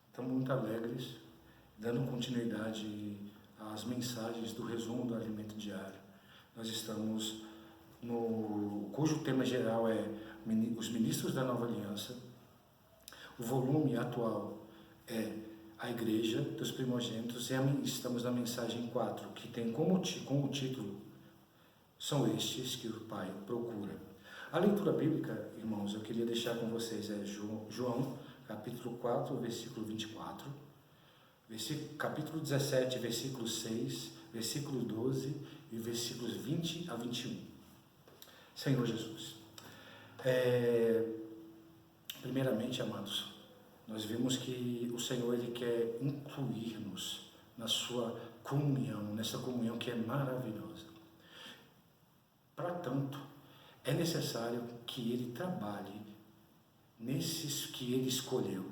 Estamos muito alegres, dando continuidade às mensagens do resumo do alimento diário. Nós estamos cujo tema geral é os ministros da nova aliança. O volume atual é a igreja dos primogênitos, e estamos na mensagem 4, que tem como o título são estes que o Pai procura. A leitura bíblica, irmãos, eu queria deixar com vocês, é João, capítulo 4, versículo 24, capítulo 17, versículo 6, versículo 12 e versículos 20 a 21. Senhor Jesus, primeiramente, amados, nós vimos que o Senhor, Ele quer incluir-nos na sua comunhão, nessa comunhão que é maravilhosa. Para tanto, é necessário que Ele trabalhe nesses que Ele escolheu,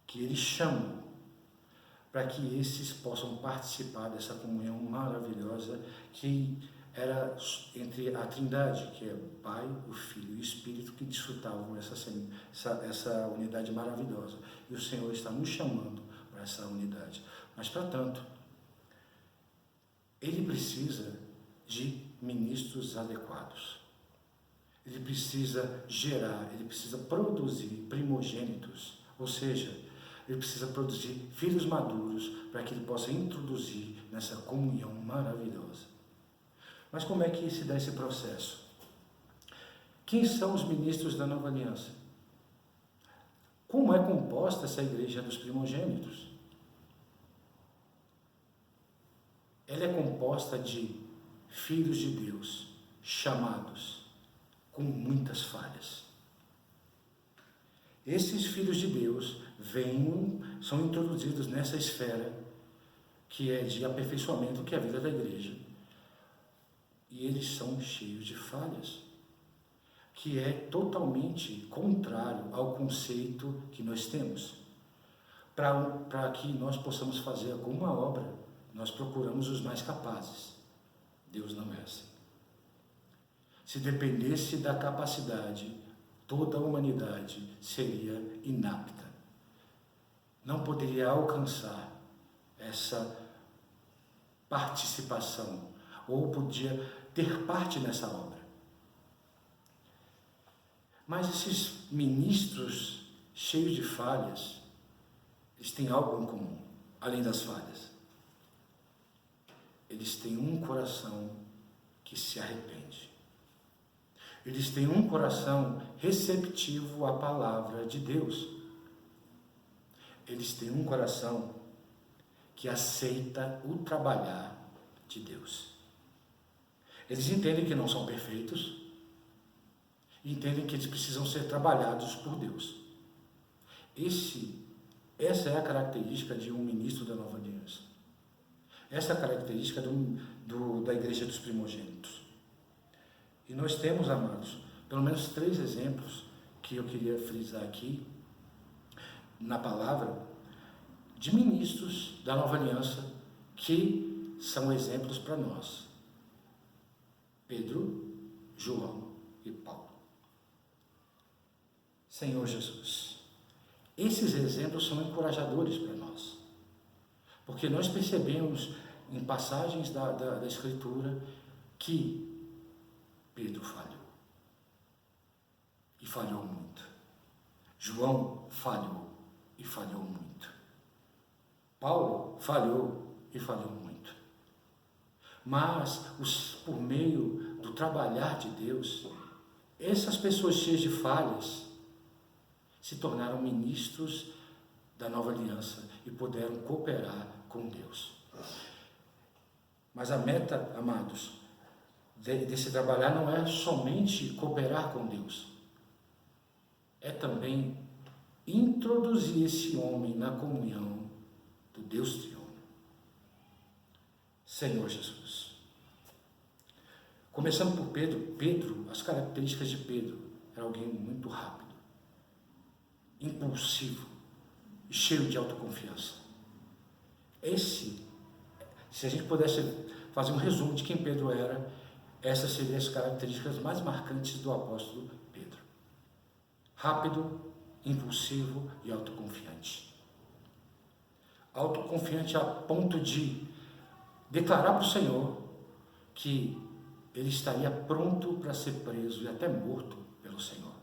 que Ele chamou, para que esses possam participar dessa comunhão maravilhosa que era entre a Trindade, que é o Pai, o Filho e o Espírito, que desfrutavam essa unidade maravilhosa. E o Senhor está nos chamando para essa unidade. Mas, para tanto, Ele precisa de ministros adequados. Ele precisa gerar, ele precisa produzir primogênitos, ou seja, ele precisa produzir filhos maduros para que ele possa introduzir nessa comunhão maravilhosa. Mas como é que se dá esse processo? Quem são os ministros da nova aliança? Como é composta essa igreja dos primogênitos? Ela é composta de filhos de Deus, chamados, com muitas falhas. Esses filhos de Deus são introduzidos nessa esfera que é de aperfeiçoamento, que é a vida da igreja. E eles são cheios de falhas, que é totalmente contrário ao conceito que nós temos. Para que nós possamos fazer alguma obra, nós procuramos os mais capazes. Deus não é assim. Se dependesse da capacidade, toda a humanidade seria inapta. Não poderia alcançar essa participação, ou podia ter parte nessa obra. Mas esses ministros cheios de falhas, eles têm algo em comum, além das falhas. Eles têm um coração que se arrepende. Eles têm um coração receptivo à palavra de Deus. Eles têm um coração que aceita o trabalhar de Deus. Eles entendem que não são perfeitos, e entendem que eles precisam ser trabalhados por Deus. Essa é a característica de um ministro da nova aliança. Essa é a característica da igreja dos primogênitos. E nós temos, amados, pelo menos 3 exemplos que eu queria frisar aqui, na palavra, de ministros da nova aliança que são exemplos para nós. Pedro, João e Paulo. Senhor Jesus, esses exemplos são encorajadores para nós, porque nós percebemos em passagens da Escritura que Pedro falhou, e falhou muito. João falhou, e falhou muito. Paulo falhou, e falhou muito. Mas, por meio do trabalhar de Deus, essas pessoas cheias de falhas se tornaram ministros da nova aliança e puderam cooperar com Deus. Mas a meta, amados, desse trabalhar não é somente cooperar com Deus, é também introduzir esse homem na comunhão do Deus triuno. Senhor Jesus. Começando por Pedro, as características de Pedro, era alguém muito rápido, impulsivo e cheio de autoconfiança. Se a gente pudesse fazer um resumo de quem Pedro era, essas seriam as características mais marcantes do apóstolo Pedro. Rápido, impulsivo e autoconfiante. Autoconfiante a ponto de declarar para o Senhor que ele estaria pronto para ser preso e até morto pelo Senhor.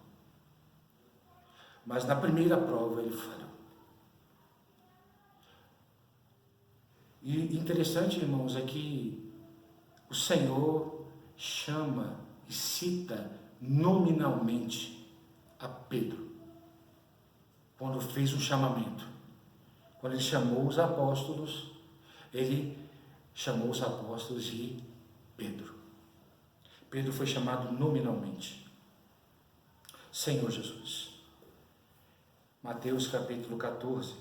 Mas na primeira prova ele falhou. E interessante, irmãos, é que o Senhor chama e cita nominalmente a Pedro, quando fez um chamamento. Quando ele chamou os apóstolos, ele chamou os apóstolos de Pedro. Pedro foi chamado nominalmente. Senhor Jesus. Marcos capítulo 14,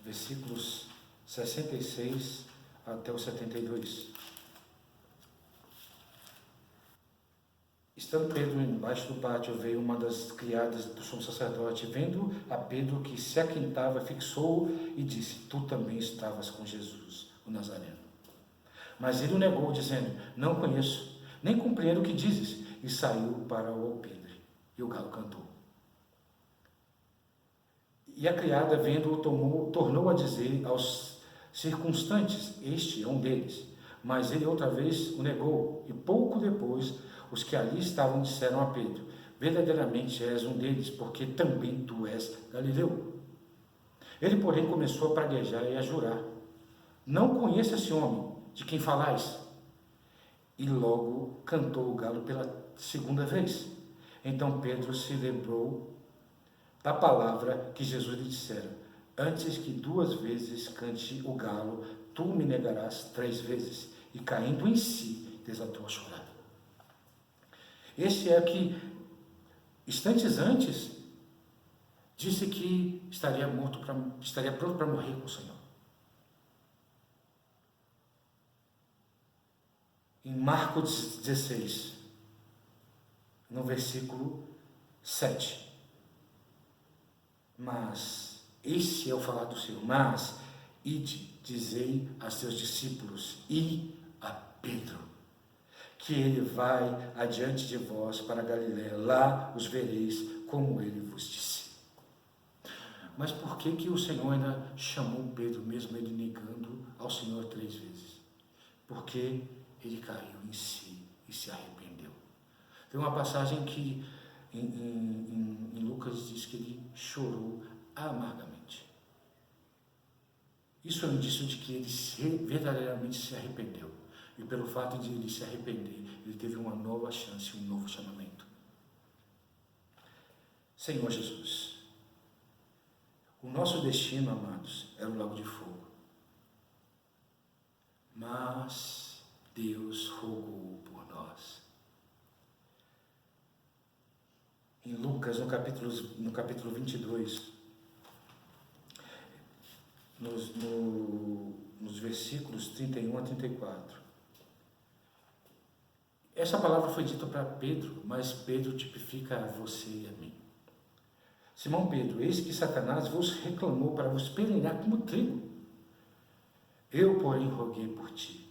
versículos 66 até o 72. Estando Pedro embaixo do pátio, veio uma das criadas do sumo sacerdote, vendo a Pedro que se aquintava, fixou e disse: Tu também estavas com Jesus, o Nazareno. Mas ele o negou, dizendo: Não conheço, nem compreendo o que dizes. E saiu para o alpendre, e o galo cantou. E a criada, vendo-o, tornou a dizer aos circunstantes: Este é um deles. Mas ele outra vez o negou, e pouco depois os que ali estavam disseram a Pedro: Verdadeiramente és um deles, porque também tu és galileu. Ele, porém, começou a praguejar e a jurar: Não conheço esse homem de quem falais. E logo cantou o galo pela segunda vez. Então Pedro se lembrou da palavra que Jesus lhe dissera: Antes que 2 vezes cante o galo, tu me negarás 3 vezes. E caindo em si, desatou a chorar. Este é que, instantes antes, disse que estaria pronto para morrer com o Senhor. Em Marcos 16, no versículo 7. Mas, esse é o falar do Senhor: Mas, ide, dizei a seus discípulos e a Pedro, que ele vai adiante de vós para Galiléia, lá os vereis, como ele vos disse. Mas por que o Senhor ainda chamou Pedro, mesmo ele negando ao Senhor 3 vezes? Porque ele caiu em si e se arrependeu. Tem uma passagem que em Lucas diz que ele chorou amargamente. Isso é um indício de que ele verdadeiramente se arrependeu. E pelo fato de ele se arrepender, ele teve uma nova chance, um novo chamamento. Senhor Jesus, o nosso destino, amados, era o lago de fogo. Mas Deus rogou por nós. Em Lucas, no capítulo 22, nos versículos 31 a 34. Essa palavra foi dita para Pedro, mas Pedro tipifica a você e a mim. Simão Pedro, eis que Satanás vos reclamou para vos peneirar como trigo. Eu, porém, roguei por ti,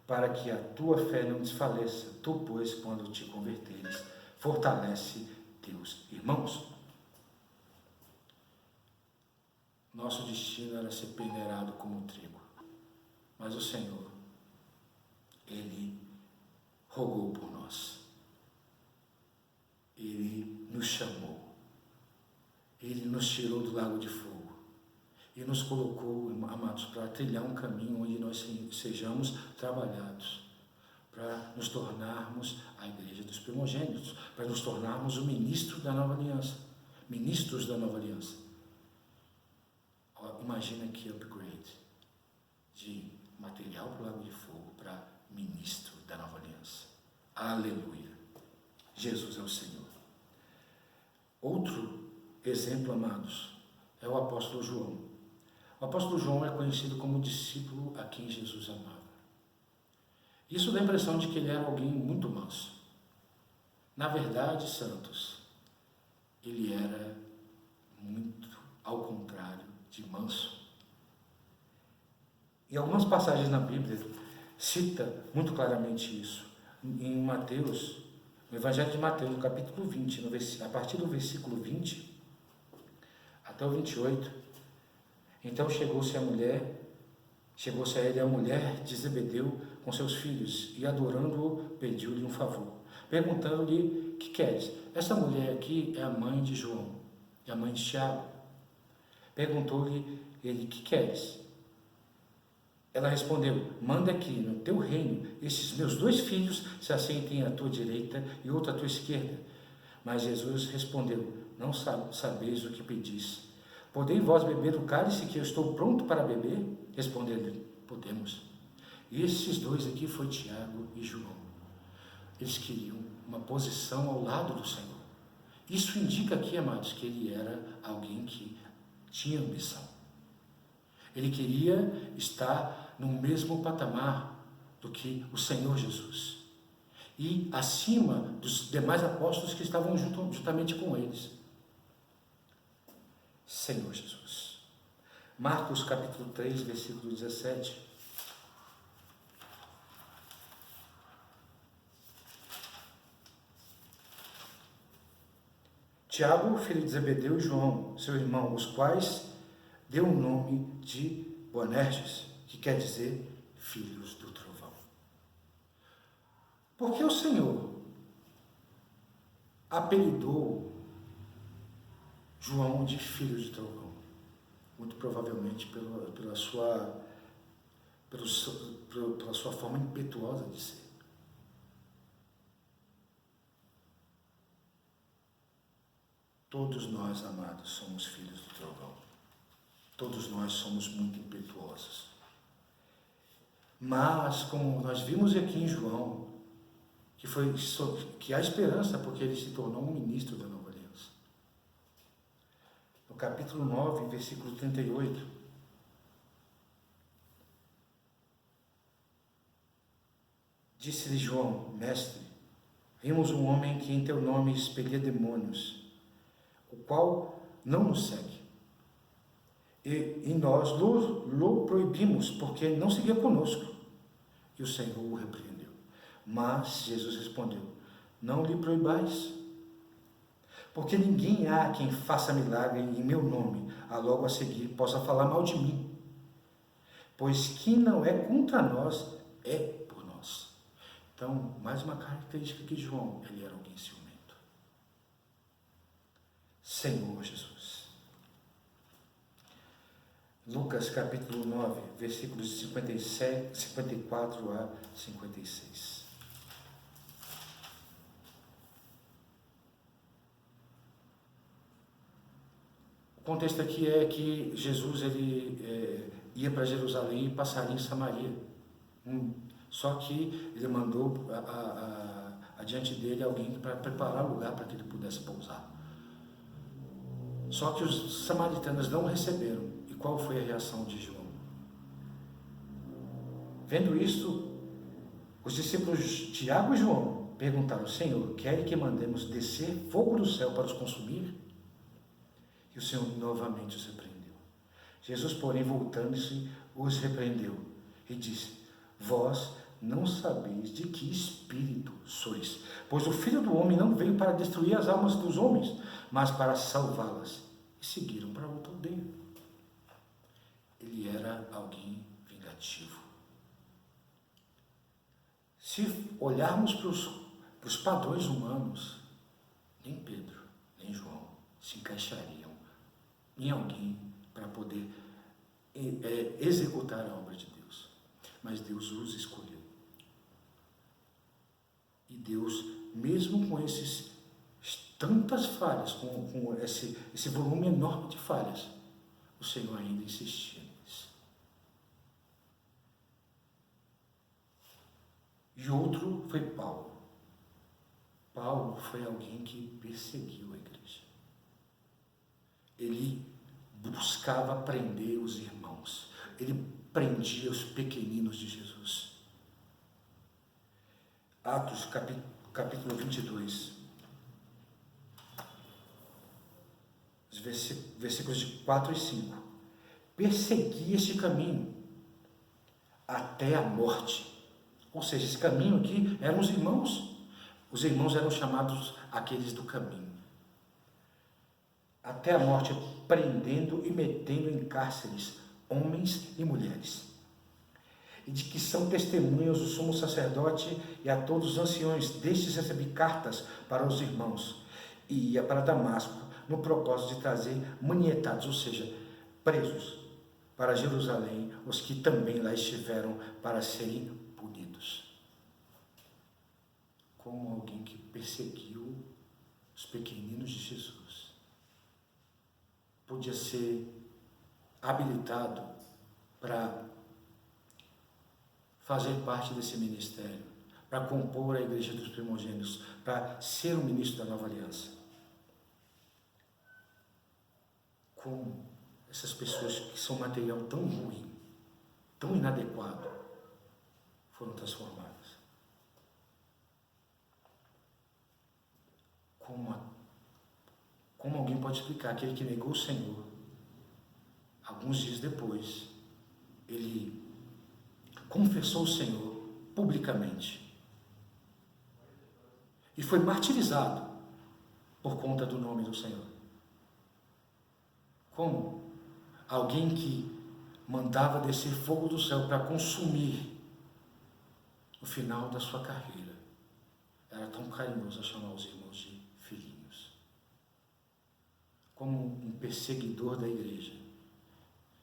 para que a tua fé não desfaleça. Tu, pois, quando te converteres, fortalece teus irmãos. Nosso destino era ser peneirado como trigo, mas o Senhor, Ele rogou por nós. Ele nos chamou. Ele nos tirou do lago de fogo. E nos colocou, amados, para trilhar um caminho onde nós sejamos trabalhados, para nos tornarmos a igreja dos primogênitos, para nos tornarmos o ministro da nova aliança, ministros da nova aliança. Imagina que upgrade de material para o lago de fogo para ministro da nova aliança. Aleluia! Jesus é o Senhor. Outro exemplo, amados, é o apóstolo João. O apóstolo João é conhecido como o discípulo a quem Jesus amava. Isso dá a impressão de que ele era alguém muito manso. Na verdade, santos, ele era muito ao contrário de manso. Em algumas passagens na Bíblia, cita muito claramente isso. Em Mateus, No Evangelho de Mateus, no capítulo 20, a partir do versículo 20 até o 28, então chegou-se a ele a mulher de Zebedeu com seus filhos, e adorando-o, pediu-lhe um favor, perguntando-lhe: que queres? Essa mulher aqui é a mãe de João, é a mãe de Tiago. Perguntou-lhe ele: que queres? Ela respondeu: manda que no teu reino estes meus 2 filhos se assentem à tua direita e outro à tua esquerda. Mas Jesus respondeu: não sabeis o que pedis. Podeis vós beber o cálice que eu estou pronto para beber? Respondeu-lhe: podemos. E esses 2 aqui foi Tiago e João. Eles queriam uma posição ao lado do Senhor. Isso indica aqui, amados, que ele era alguém que tinha ambição. Ele queria estar no mesmo patamar do que o Senhor Jesus. E acima dos demais apóstolos que estavam juntamente com eles. Senhor Jesus. Marcos capítulo 3, versículo 17. Tiago, filho de Zebedeu, e João, seu irmão, os quais deu o nome de Boanerges, que quer dizer filhos do trovão. Porque o Senhor apelidou João de filho de trovão? Muito provavelmente pela sua forma impetuosa de ser. Todos nós, amados, somos filhos do trovão. Todos nós somos muito impetuosos. Mas, como nós vimos aqui em João, que há esperança porque ele se tornou um ministro da Nova Aliança. No capítulo 9, versículo 38, disse-lhe João: mestre, vimos um homem que em teu nome expelia demônios, o qual não nos segue. E nós lo proibimos, porque não seguia conosco. E o Senhor o repreendeu. Mas Jesus respondeu: não lhe proibais, porque ninguém há quem faça milagre em meu nome, logo a seguir possa falar mal de mim. Pois quem não é contra nós, é por nós. Então, mais uma característica que João, ele era alguém ciumento. Senhor Jesus. Lucas capítulo 9, versículos de 54 a 56. O contexto aqui é que Jesus ia para Jerusalém e passaria em Samaria. Só que ele mandou adiante dele alguém para preparar lugar para que ele pudesse pousar. Só que os samaritanos não o receberam. E qual foi a reação de João? Vendo isto, os discípulos Tiago e João perguntaram: Senhor, quer que mandemos descer fogo do céu para os consumir? E o Senhor novamente os repreendeu. Jesus, porém, voltando-se, os repreendeu e disse: vós não sabeis de que espírito sois, pois o Filho do Homem não veio para destruir as almas dos homens, mas para salvá-las. E seguiram para outra aldeia. Ele era alguém vingativo. Se olharmos para os padrões humanos, nem Pedro, nem João se encaixariam em alguém para poder executar a obra de Deus. Mas Deus os escolheu. E Deus, mesmo com tantas falhas, com esse volume enorme de falhas, o Senhor ainda insistia nisso. E outro foi Paulo. Paulo foi alguém que perseguiu a igreja. Ele buscava prender os irmãos. Ele prendia os pequeninos de Jesus. Atos, capítulo 22. Os versículos de 4 e 5. Persegui este caminho até a morte. Ou seja, esse caminho aqui eram os irmãos. Os irmãos eram chamados aqueles do caminho. Até a morte, prendendo e metendo em cárceres homens e mulheres. E de que são testemunhas o sumo sacerdote e a todos os anciões. Destes recebi cartas para os irmãos. E ia para Damasco, no propósito de trazer manietados, ou seja, presos, para Jerusalém, os que também lá estiveram para serem punidos. Como alguém que perseguiu os pequeninos de Jesus podia ser habilitado para fazer parte desse ministério, para compor a igreja dos primogênitos, para ser um ministro da nova aliança. Como essas pessoas que são material tão ruim, tão inadequado, foram transformadas. Como alguém pode explicar aquele que negou o Senhor, alguns dias depois, ele confessou o Senhor publicamente e foi martirizado por conta do nome do Senhor? Como alguém que mandava descer fogo do céu para consumir o final da sua carreira era tão carinhoso a chamar os irmãos de filhinhos? Como um perseguidor da igreja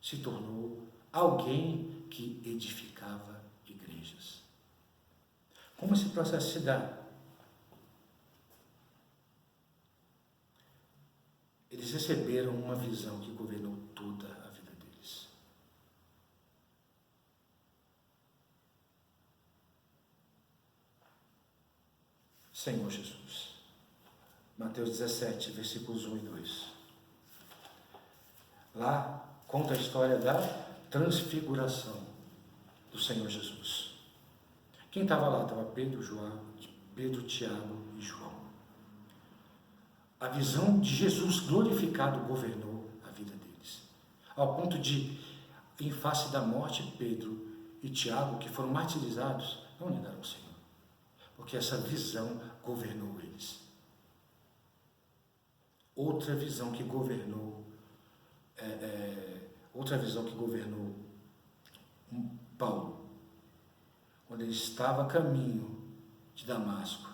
se tornou alguém que edificava igrejas? Como esse processo se dá? Eles receberam uma visão que governou toda a vida deles. Senhor Jesus. Mateus 17, versículos 1 e 2. Lá conta a história da transfiguração do Senhor Jesus. Quem estava lá? Estava Pedro, Tiago e João. A visão de Jesus glorificado governou a vida deles. Ao ponto de, em face da morte, Pedro e Tiago, que foram martirizados, não negaram o Senhor. Porque essa visão governou eles. Outra visão que governou Paulo, quando ele estava a caminho de Damasco,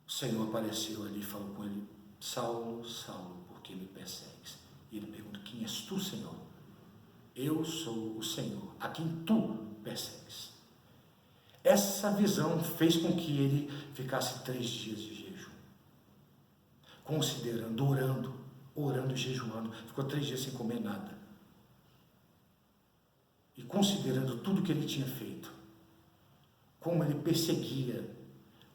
o Senhor apareceu ali e falou com ele: Saulo, Saulo, por que me persegues? E ele pergunta: quem és tu, Senhor? Eu sou o Senhor, a quem tu persegues. Essa visão fez com que ele ficasse 3 dias de jejum, considerando, orando e jejuando. Ficou 3 dias sem comer nada. E considerando tudo que ele tinha feito, como ele perseguia,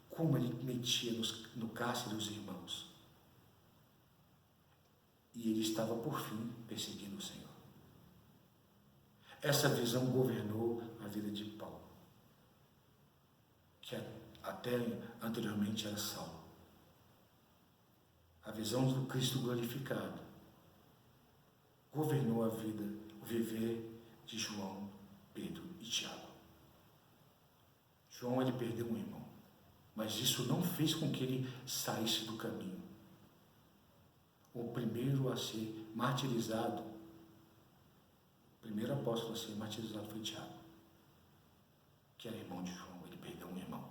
como ele metia no cárcere os irmãos. E ele estava, por fim, perseguindo o Senhor. Essa visão governou a vida de Paulo, que até anteriormente era Saulo. A visão do Cristo glorificado governou a vida, o viver de João, Pedro e Tiago. João, ele perdeu um irmão, mas isso não fez com que ele saísse do caminho. O primeiro a ser martirizado, o primeiro apóstolo a ser martirizado foi Tiago, que era irmão de João. Ele perdeu um irmão,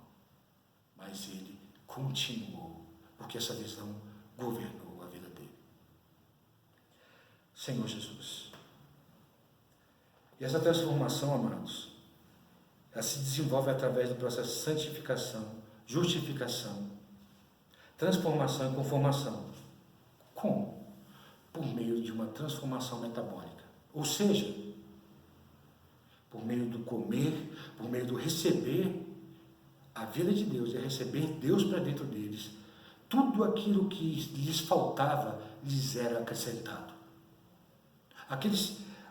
mas ele continuou, porque essa visão governou a vida dele. Senhor Jesus. E essa transformação, amados, ela se desenvolve através do processo de santificação, justificação, transformação e conformação. Como? Por meio de uma transformação metabólica. Ou seja, por meio do comer, por meio do receber a vida de Deus, e receber Deus para dentro deles, tudo aquilo que lhes faltava lhes era acrescentado.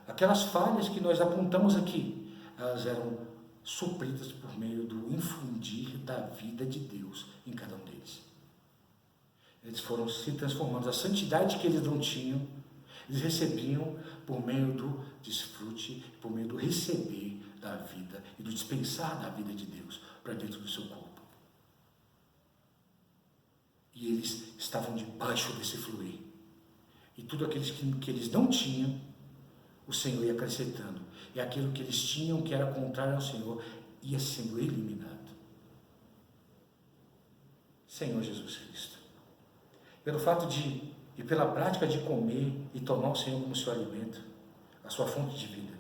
Aquelas falhas que nós apontamos aqui, elas eram supridas por meio do infundir da vida de Deus em cada um deles. Eles foram se transformando. A santidade que eles não tinham, eles recebiam por meio do desfrute, por meio do receber da vida e do dispensar da vida de Deus para dentro do seu corpo. E eles estavam debaixo desse fluir. E tudo aquilo que eles não tinham, o Senhor ia acrescentando. E aquilo que eles tinham, que era contrário ao Senhor, ia sendo eliminado. Senhor Jesus Cristo. Pelo fato de, e pela prática de comer e tomar o Senhor como seu alimento, a sua fonte de vida.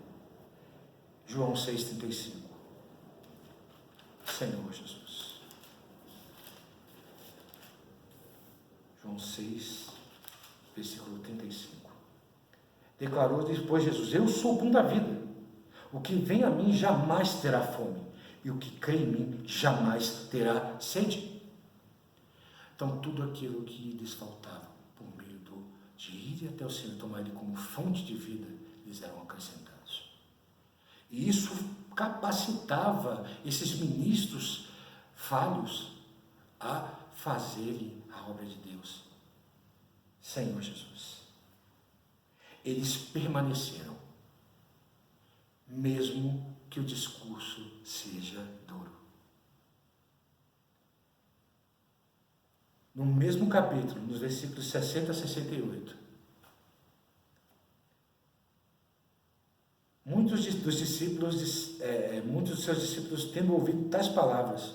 João 6,35. Senhor Jesus. João 6, versículo 35. Declarou depois Jesus: eu sou o pão da vida. O que vem a mim jamais terá fome, e o que crê em mim jamais terá sede. Então, tudo aquilo que lhes faltava, por meio de ir até o Senhor e tomar Ele como fonte de vida, lhes eram acrescentados. E isso capacitava esses ministros falhos a fazerem a obra de Deus. Senhor Jesus. Eles permaneceram, mesmo que o discurso seja duro. No mesmo capítulo, nos versículos 60 a 68, muitos dos seus discípulos, tendo ouvido tais palavras,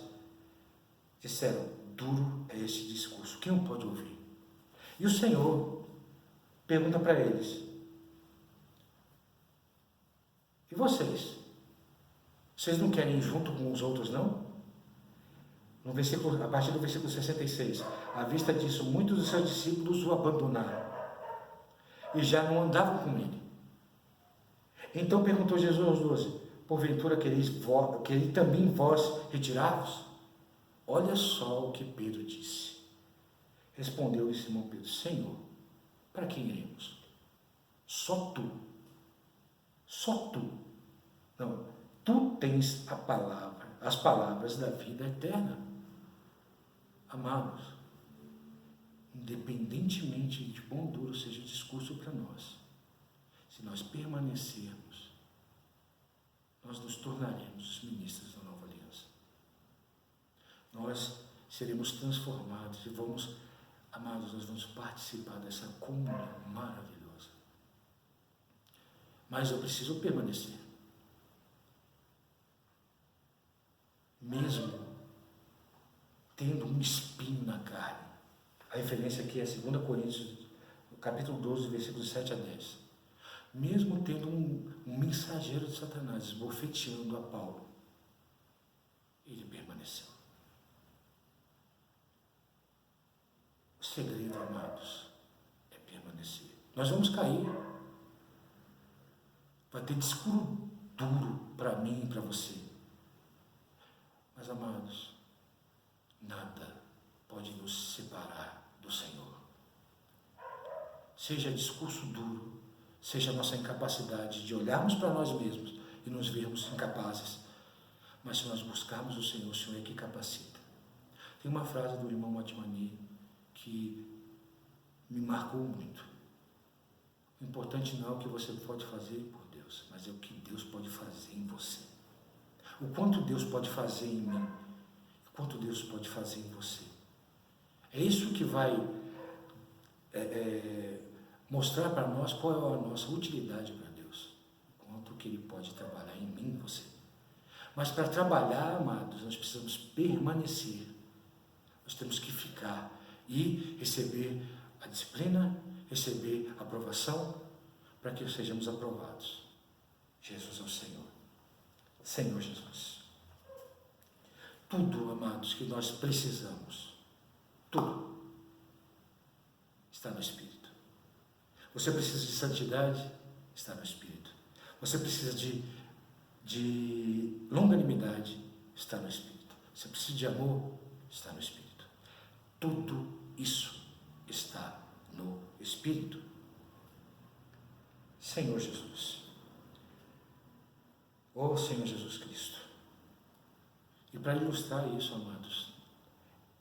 disseram: duro é este discurso, quem o pode ouvir? E o Senhor pergunta para eles: e vocês? Vocês não querem ir junto com os outros, não? A partir do versículo 66, à vista disso, muitos dos seus discípulos o abandonaram e já não andavam com ele. Então perguntou Jesus aos 12: porventura quereis também vós retirar-vos? Olha só o que Pedro disse. Respondeu-lhe Simão Pedro: Senhor, para quem iremos? Só tu. Só tu. Não, tu tens as palavras da vida eterna. Amados, independentemente de quão duro seja o discurso para nós, se nós permanecermos, nós nos tornaremos os ministros da nova aliança. Nós seremos transformados e amados, nós vamos participar dessa comunhão maravilhosa. Mas eu preciso permanecer. Mesmo tendo um espinho na carne. A referência aqui é 2 Coríntios, capítulo 12, versículos 7 a 10. Mesmo tendo um mensageiro de Satanás esbofeteando a Paulo, ele permaneceu. O segredo, amados, é permanecer. Nós vamos cair. Vai ter discurso duro para mim e para você. Mas, amados, nada pode nos separar do Senhor. Seja discurso duro, seja a nossa incapacidade de olharmos para nós mesmos e nos vermos incapazes. Mas se nós buscarmos o Senhor é que capacita. Tem uma frase do irmão Matmani que me marcou muito. O importante não é o que você pode fazer por Deus, mas é o que Deus pode fazer em você. O quanto Deus pode fazer em mim, o quanto Deus pode fazer em você. É isso que vai mostrar para nós qual é a nossa utilidade para Deus. O quanto que Ele pode trabalhar em mim e em você. Mas para trabalhar, amados, nós precisamos permanecer. Nós temos que ficar e receber a disciplina, receber a aprovação, para que sejamos aprovados. Jesus é o Senhor. Senhor Jesus. Tudo, amados, que nós precisamos, tudo, está no Espírito. Você precisa de santidade? Está no Espírito. Você precisa de longanimidade? Está no Espírito. Você precisa de amor? Está no Espírito. Tudo isso está no Espírito. Senhor Jesus. Oh Senhor Jesus Cristo. E para ilustrar isso, amados,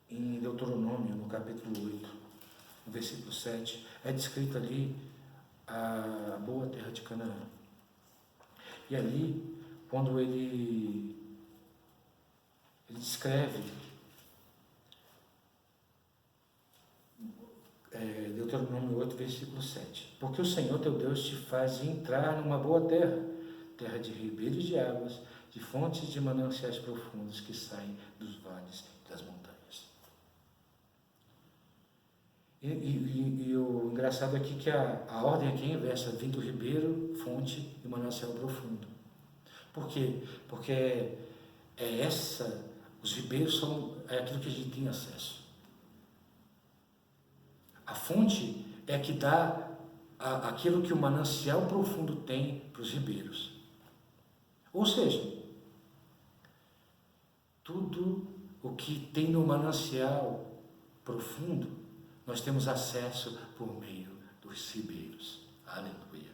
em Deuteronômio, no capítulo 8, no versículo 7, é descrita ali a boa terra de Canaã. E ali, quando ele descreve Deuteronômio 8, versículo 7. Porque o Senhor teu Deus te faz entrar numa boa terra, terra de ribeiros de águas, de fontes de mananciais profundos que saem dos vales e das montanhas. E o engraçado aqui é que a ordem aqui é inversa, vem do ribeiro, fonte e manancial profundo. Por quê? Porque os ribeiros é aquilo que a gente tem acesso. A fonte é que dá aquilo que o manancial profundo tem para os ribeiros. Ou seja, tudo o que tem no manancial profundo, nós temos acesso por meio dos ribeiros. Aleluia.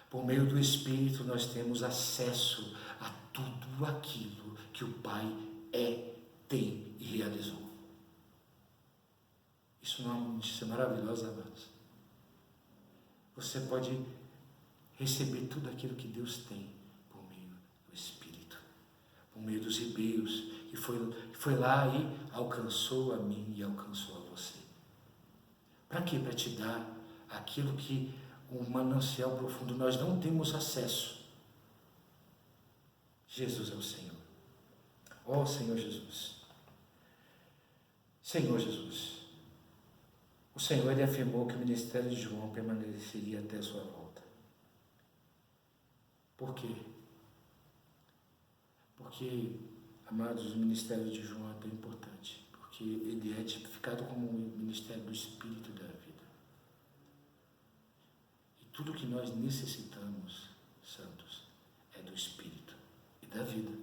Por meio do Espírito, nós temos acesso a tudo aquilo que o Pai tem e realizou. Isso não é uma notícia maravilhosa, amados? Você pode receber tudo aquilo que Deus tem por meio do Espírito, por meio dos ribeiros, que foi lá e alcançou a mim e alcançou a você. Para quê? Para te dar aquilo que o manancial profundo nós não temos acesso. Jesus é o Senhor. Ó Senhor Jesus. Senhor Jesus. O Senhor, Ele afirmou que o ministério de João permaneceria até a sua volta. Por quê? Porque, amados, o ministério de João é tão importante, porque ele é tipificado como o ministério do Espírito da vida. E tudo que nós necessitamos, santos, é do Espírito e da vida.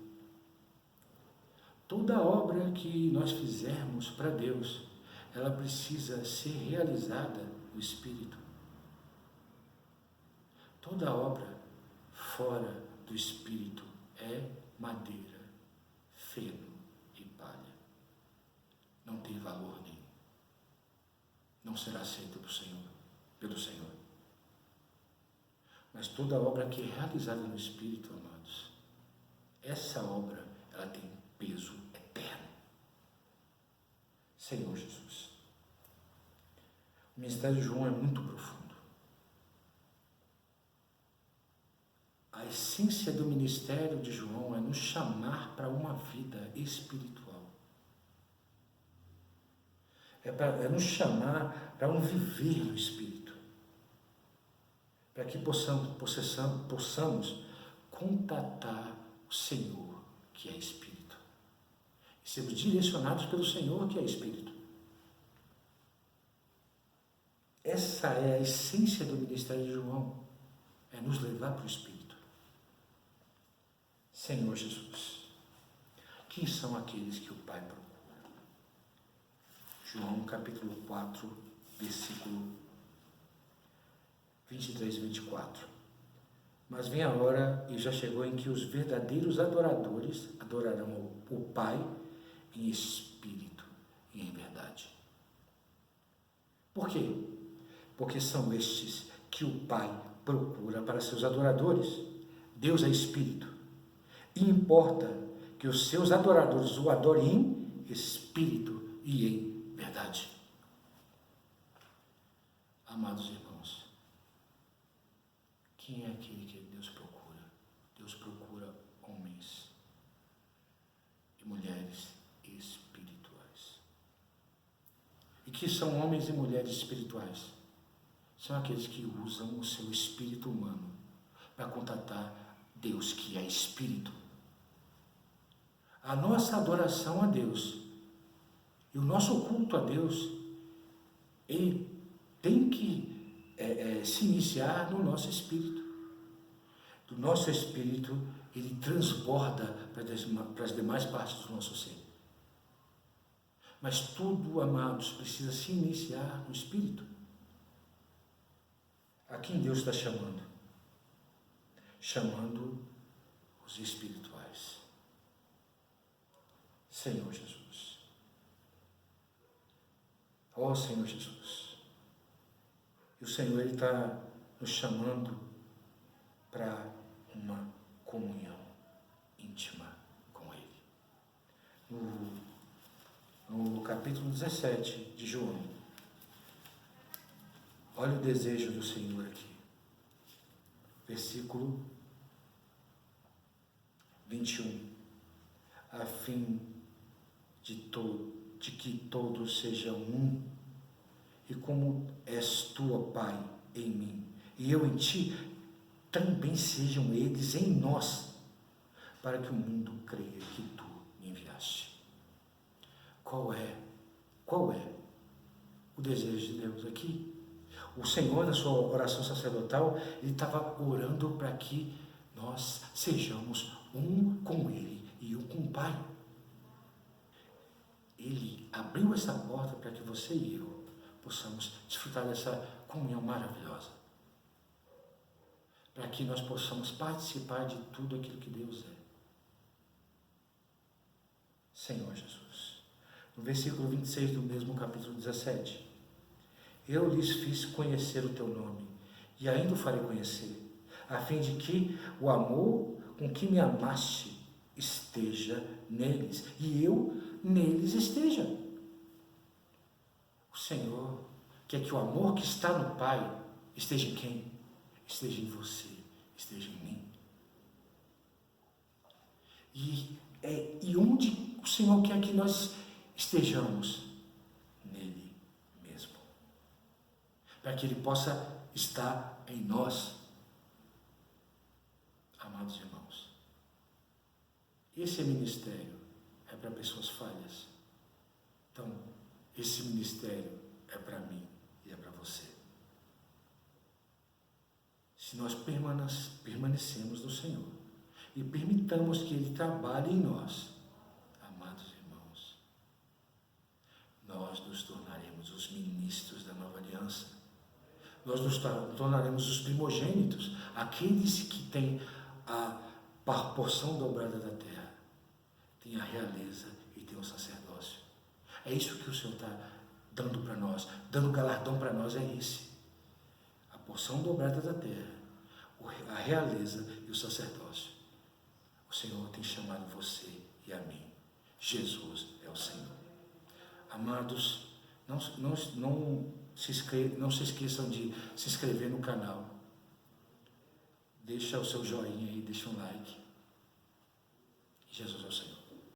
Toda obra que nós fizermos para Deus, ela precisa ser realizada no Espírito. Toda obra fora do Espírito é madeira, feno e palha. Não tem valor nenhum. Não será aceita pelo Senhor. Mas toda obra que é realizada no Espírito, amados, essa obra, ela tem peso eterno. Senhor Jesus. O ministério de João é muito profundo. A essência do ministério de João é nos chamar para uma vida espiritual. É nos chamar para um viver no Espírito. Para que possamos contatar o Senhor, que é Espírito. E sermos direcionados pelo Senhor, que é Espírito. Essa é a essência do ministério de João. É nos levar para o Espírito. Senhor Jesus. Quem são aqueles que o Pai procura? João capítulo 4, versículo 23 e 24. Mas vem a hora, e já chegou, em que os verdadeiros adoradores adorarão o Pai em espírito e em verdade. Por quê? Porque são estes que o Pai procura para seus adoradores. Deus é espírito. E importa que os seus adoradores o adorem em espírito e em verdade. Amados irmãos, quem é aquele que Deus procura? Deus procura homens e mulheres espirituais. E que são homens e mulheres espirituais? São aqueles que usam o seu espírito humano para contatar Deus, que é espírito. A nossa adoração a Deus e o nosso culto a Deus, ele tem que se iniciar no nosso espírito. Do nosso espírito, ele transborda para as demais partes do nosso ser. Mas tudo, amados, precisa se iniciar no espírito. A quem Deus está chamando? Chamando os espirituais. Senhor Jesus. Ó Senhor Jesus. E o Senhor, Ele está nos chamando para uma comunhão íntima com Ele. No capítulo 17 de João, Olha o desejo do Senhor aqui. Versículo 21. A fim de que todos sejam um, e como és tu, ó Pai, em mim, e eu em ti, também sejam eles em nós, para que o mundo creia que tu me enviaste. Qual é o desejo de Deus aqui? O Senhor, na sua oração sacerdotal, ele estava orando para que nós sejamos um com Ele e um com o Pai. Ele abriu essa porta para que você e eu possamos desfrutar dessa comunhão maravilhosa. Para que nós possamos participar de tudo aquilo que Deus é. Senhor Jesus. No versículo 26 do mesmo capítulo 17. Eu lhes fiz conhecer o teu nome, e ainda o farei conhecer, a fim de que o amor com que me amaste esteja neles, e eu neles esteja. O Senhor quer que o amor que está no Pai esteja em quem? Esteja em você, esteja em mim. E onde o Senhor quer que nós estejamos? Nele mesmo. Para que Ele possa estar em nós. Amados irmãos, esse ministério é para pessoas falhas. Então, esse ministério é para mim e é para você. Se nós permanecemos no Senhor e permitamos que Ele trabalhe em nós, amados irmãos, nós nos tornaremos os ministros da nova aliança. Nós nos tornaremos os primogênitos, aqueles que têm a porção dobrada da terra, tem a realeza e tem o sacerdócio. É isso que o Senhor está dando para nós, dando galardão para nós, é esse. A porção dobrada da terra, a realeza e o sacerdócio. O Senhor tem chamado você e a mim. Jesus é o Senhor. Amados, não se esqueçam de se inscrever no canal. Deixa o seu joinha aí, deixa um like. Jesus é o Senhor.